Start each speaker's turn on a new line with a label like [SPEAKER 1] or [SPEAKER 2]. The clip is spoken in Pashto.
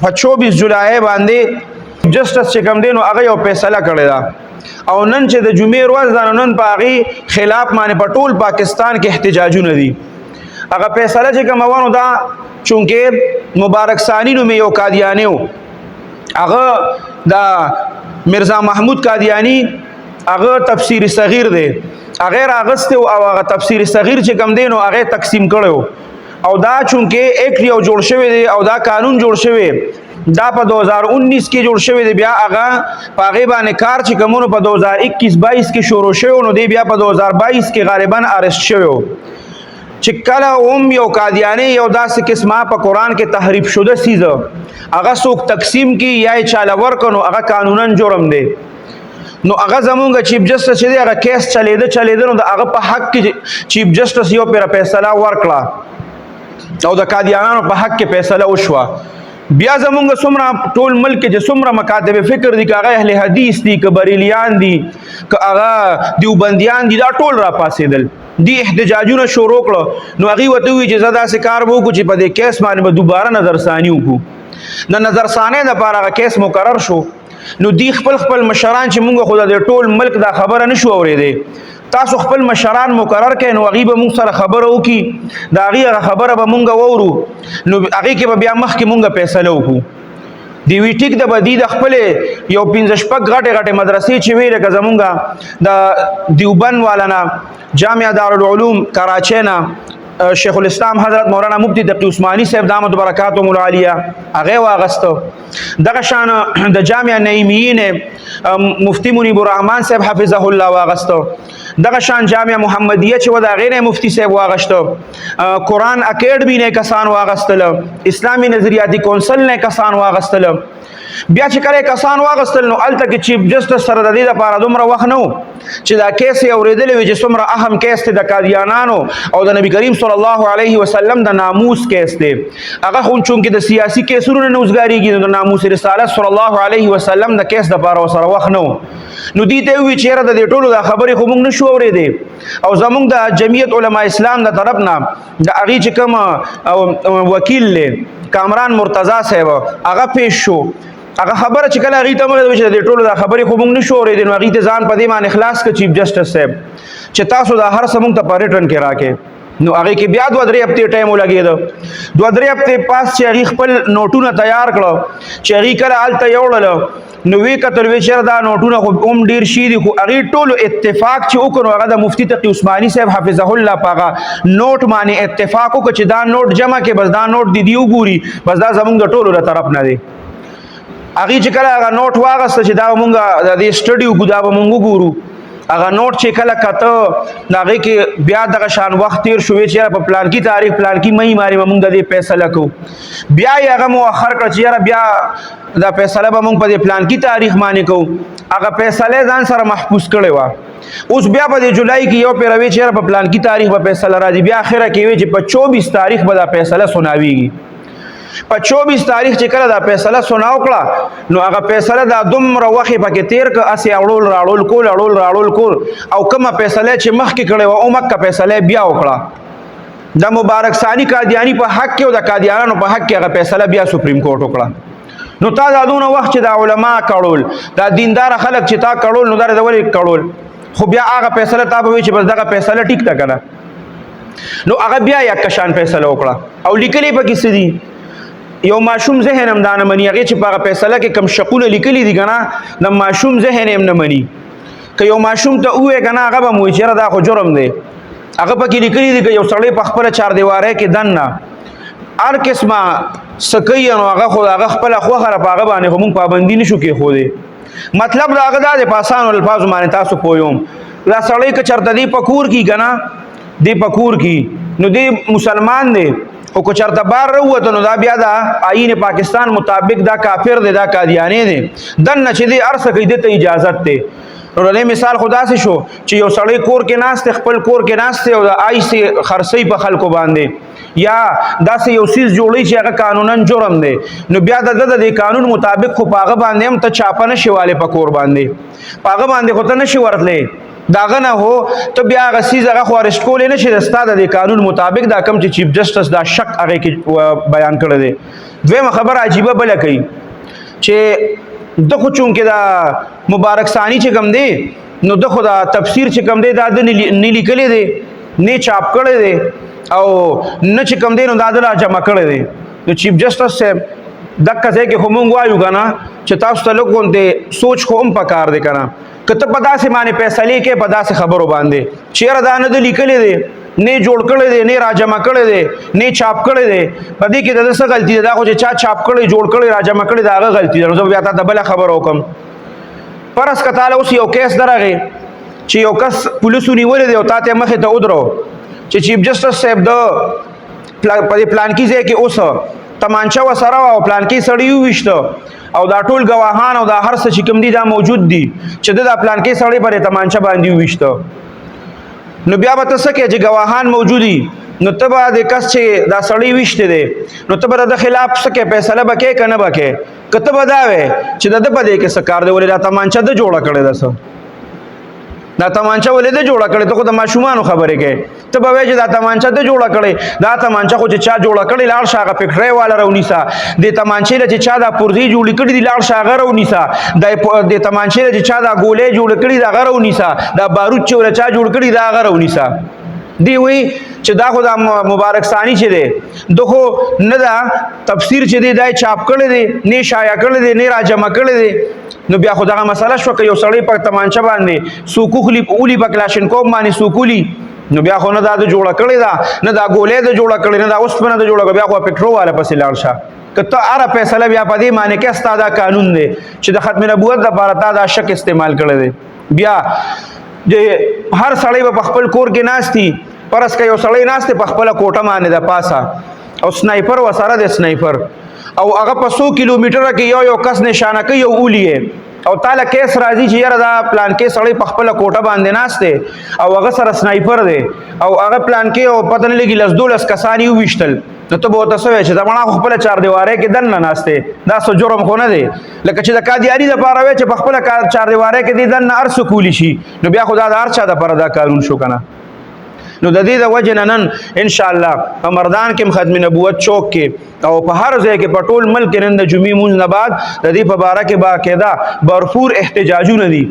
[SPEAKER 1] په 24 جولای باندې جسټس چې کوم دی نو هغه یو فیصله کړې ده او نن چې د جمعې ورځ ده نن په هغې خلاف باندې په ټول پاکستان کې احتجاجونه دي. هغه فیصله چې کومه وه نو دا چونکې مبارک ثاني نومې یو قادیانی و، هغه د مرزا محمود قادیانی هغه تفسیر صغیر دی، هغه راغستی او هغه تفسیر صغیر چې کوم دی نو هغه تقسیم کړی او دا چونکې ایکټ یو جوړ شوی دی او دا قانون جوړ شوی دا په 2019 کې جوړ شوی دی، بیا هغه په هغې باندې کار چې کومونو په 2021-22 کې شروع شوی نو دی بیا په 2022 کې غالبا ارست شوی چې کله هم یو قادیانی یو داسې قسمه په قرآن کې تحریف شده سیزه هغه څوک تقسیم کی یا یې چاله ورکړو نو هغه قانونا جرم دی. نو هغه زمونږ چیف جسټس چې دی هغه کیس چلیده نو د هغه په حق کې چیف جسټس یو پیره فیصله ورکړه او د قادیانانو په حق کې فیصله وشوه. بیا زمونږ څومره ټول ملک کې چې څومره مکاتب فکر دي که هغه اهل حدیث دي که بریلیان دي که هغه دیوبندیان دي دا ټول را پاسېدل، دی احتجاجونه شروع کړه نو هغوی ورته ووایي چې زه داسې کار به وکړو چې په دې کیس باندې به دوباره نظرثاني وکړو. د نظرثانۍ دپاره هغه کیس مقرر شو نو دی خپل مشران چې مونږ خو د ټول ملک دا خبره نشو اورېدی، تاسو خپل مشران مقرر کړئ نو هغوی به مونږ سره خبره وکړي، د هغې هغه خبره به مونږ واورو نو هغې کې به بیا مخکې مونږ فیصله وکړو. دی وی ټیک د به دی د خپلې یو 15 غټې مدرسې چې وی لکه زمونږ د دیوبند والا نه جامعه دارالعلوم کراچۍ نه شیخ الاسلام حضرت مولانا مفتی تقی عثمانی صاحب دامت برکاتهم العالیه هغه واغسته، دغه شان د جامعه نعیمیین مفتی منیب الرحمن صاحب حفظه الله واغسته، دغه شان جامعه محمدیه چې و د هغې نه مفتی صاحب واغشته، قرآن اکیډمي نه کسان واغستله، اسلامي نظریاتي کونسل نه کسان واغستله. بیا چې کله کسان واغستل نو هلته کې چیف جسټس سره د دې دپاره دومره وخت نه و چې دا کیس یې اورېدلی وي چې څومره اهم کیس دی د قادیانانو او د نبي کریم صلی الله علیه وسلم د ناموس کیس دی. هغه خو چونکې د سیاسي کیسونو نه اوزګارېږي نو د ناموس رسالت صلی الله علیه وسلم د کیس دپاره ورسره وخت نه و نو دې ته ووایي چې یاره د دې ټولو دا خبرې خو موږ نشو اورېدی او زموږ د جمعیت علما اسلام د طرف نه د هغې چې کوم وکیل دی کامران مرتضی صاحب هغه پیش شو، هغه خبره چې کله هغې ته مغې چې د ټولو دا خبرې خو موږ نشو اورېدی نو هغې ته ځان په دې باندې خلاص کړه چیف جسټس صاحب چې تاسو دا هر څه موږ ته په ریټرن کې راکړئ. نو هغې کې بیا 2-3 هفتې ټایم ولګېده، 2-3 هفتې پاس چې هغې خپل نوټونه تیار کړه چې هغې کله هلته یوړله نو ویې کتل ویې چېرې دا نوټونه خو هم ډېر شي دي خو هغې ټولو اتفاق چې وکړو هغه د مفتی تقي عثماني صاحب حفظه الله په هغه نوټ باندې اتفاق وکړو چې دا نوټ جمع کې بس دا نوټ دې دی وګوري بس دا زموږ د ټولو له طرف نه دی. هغې چې کله هغه نوټ واغسته چې دا به مونږ د دې سټډي وکړو دا به مونږ وګورو، هغه نوټ چې کله کته نو هغې کې بیا دغه شان وخت تېر شو چې یاره په پلانکي تاریخ پلانکي مۍ مارې به مونږ د دې فیصله کوو، بیا یې هغه مؤخر کړه چې یاره بیا دا فیصله به مونږ په دې پلانکي تاریخ باندې کوو. هغه فیصله یې ځان سره محفوظ کړې وه، اوس بیا په دې جولای کې یو پیره وی چې یاره په پلانکي تاریخ به فیصله راځي، بیا اخره کې وی چې په 24 تاریخ به دا فیصله سناویږي. په 24 تاریخ چې کله دا فیصله سناو کړه نو هغه فیصله دا دومره وخت پکې تیر که اسې اړول راړول کول او کومه فیصله چې مخکې کړې وه اومکه فیصله بیا وکړه د مبارک ثاني قادیاني په حق کې او د قادیانانو په حق کې هغه فیصله بیا سپریم کورټ وکړه. نو تا دا دونه وخت چې دا علما کړول دا دیندار خلک چې تا کړول نو دا د ولې کړول خو بیا هغه فیصله تا به وایي چې بس دغه فیصله ټیک ده که نه نو هغه بیا یک کشان فیصله وکړه او لیکلې پکې څه دي یو ماشوم ذهن هم دا نه مني هغې چې په هغه فیصله کې کم شقونه لیکلي دي که نه د ماشوم ذهن هم نه مني. که یو ماشوم ته ووایې که نه هغه به م وایي چې یاره دا خو جرم دی، هغه پکې لیکلي دي که یو سړی په خپله چاردیواری کې دننه هر قسمه څه کوي نو هغه خو هغه خپله خوښه ده په هغه باندې خو موږ پابندي نشو کېښودی. مطلب د هغه دا دی په اسانو الفاظو باندې تاسو پوهوم دا سړی که چېرته دی په کور کې که نه دی په کور کې نو دی مسلمان دی او که چرته بار راووته نو دا بیا د آیین پاکستان مطابق دا کافر دی دا قادیانی دی دننه چې دی هر څه کوي دې ته اجازت دی. نو د مثال خو داسې شو چې یو سړی کور کې ناست دی خپل کور کې ناست دی او د آیسې خرڅوي په خلکو باندې یا داسې یو څیز جوړوي چې هغه قانونا جرم دی نو بیا د ده د دې قانون مطابق خو په هغه باندې هم ته چاپه نشي والی په کور باندې په هغه باندې خو ته نشي ورتلی داغه نه هو ته بیا هغه څیز هغه خو ارسټ کولی نه شي د ستا د دې قانون مطابق دا کوم چې چیف جسټس دا شک هغې کې بیان کړی دی دویمه خبره عجیبه بله کوي چې د خو چونکې دا مبارک ثانی چې کوم دی نو د خو دا تفسیر چې کوم دی دا د نه لیکلی دی نه چاپ کړی دی او نه چې کوم دی نو دا د لا جمع کړی دی نو چیف جسټس صاحب دغه ځای کې خو مونږ وایو که نه چې تاسو ته لږ غوندې سوچ خو هم پکار دی که نه که ته په داسې باندې فیصلې کې په داسې خبرو باندې چېرې دا نه د لیکلی دی نه جوړ کړی دی نه راجمع کړی دی نه چاپ کړی دی په دې کې د څه غلطي ده دا خو چې چا چاپ کړی جوړ کړی راجمع کړی د هغه غلطي ده نو زه بیا تا ته بله خبره وکړم فرض که تاله اوس یو کیس درغې چې یو کس پولیسو نیولی دی او تا ته مخې ته ودرو چې چیف جسټس صاحب د په دې پلانکي ځای کې اوس تمانچه ورسره وه او پلانکي سړي وویشته او دا ټول ګواهان او دا هر څه چې کوم دي دا موجود دي چې د دا پلانکي سړی پرې تمانچه باندې وویشته نو بیا به ته څه کوې چې ګواهان موجود دي نو ته به د کس چې دا سړی ویشتی دی نو ته به د خلاف څه کوې فیصله به کوې که نه به کوې که ته به دا وې چې د ده په دې کې څه کار دی ولې دا تمانچه ده جوړه کړې ده څه دا تمانچه ولې ده جوړه کړې ته خو د ماشومانو خبرې کوې ته به وایې چې دا تمانچه ده جوړه کړې دا تمانچه خو چې چا جوړه کړې لاړ شه هغه فکټرۍ والا راونیسه دې تمانچې له چې چا دا پرزې جوړې کړي دي لاړ شه هغه راونیسه دې تمانچې له چې چا دا ګولۍ جوړې کړي دي هغه راونیسه دا بارود چې ورله چا جوړ کړي دا هغه راونیسه دی وی چې دا خو دا مبارک ثانی چې دی دو خو نه دا تفسیر چې دی دا چاپ کړی دی نه شایع کړی دی نه راجمع کړی دی نو بیا خو دغه مسله شوه که یو سړی په تمانچه باندې سوکوخلي اولی په کلاشینکوف باندې سوکولي نو بیا خو نه دا د جوړه کړې ده نه دا ګولۍ د جوړه کړې نه دا اوسپنه د جوړه کړې بیا خو پټرو والا پسې لاړ شه که ته هره فیصله بیا په دې معنی کې ستا دا قانون دی چې د ختم نبوت دپاره تا دا شک استعمال کړی دی بیا هر سړی به په خپل کور کې ناست دي فرض که یو سړی ناست دی په خپله کوټه باندې د پاسه او سنایپر ورسره دی سنایپر او هغه په 100 کیلومتره کې یو کس نشانه کوي او اولی او تعالی کیس راځي چې یاره دا پلان کې سړی په خپله کوټه باندې ناست دی او هغه سره سنایپر دی او هغه پلان کې او پته نه لګي 10-12 کسان یې وویشتل نو ته به ورته څه وایې چې دا مړه خو خپله چاردیوارۍ کې دننه ناست دی دا څه جرم خو نه دی لکه چې د قادیاني دپاره وایې چې په خپله چاردیوارۍ کې دې دننه هر څه کولی شي نو بیا خو دا د هر چا دپاره دا قانون شو که نه نو د دې د وجې نه نن انشاءالله په مردان کې ختم نبوت چوک کې او په هر ځای کې په ټول ملک کې نن د جمعې مونځ نه بعد د دې په باره کې باقاعده بھرپور احتجاجونه دي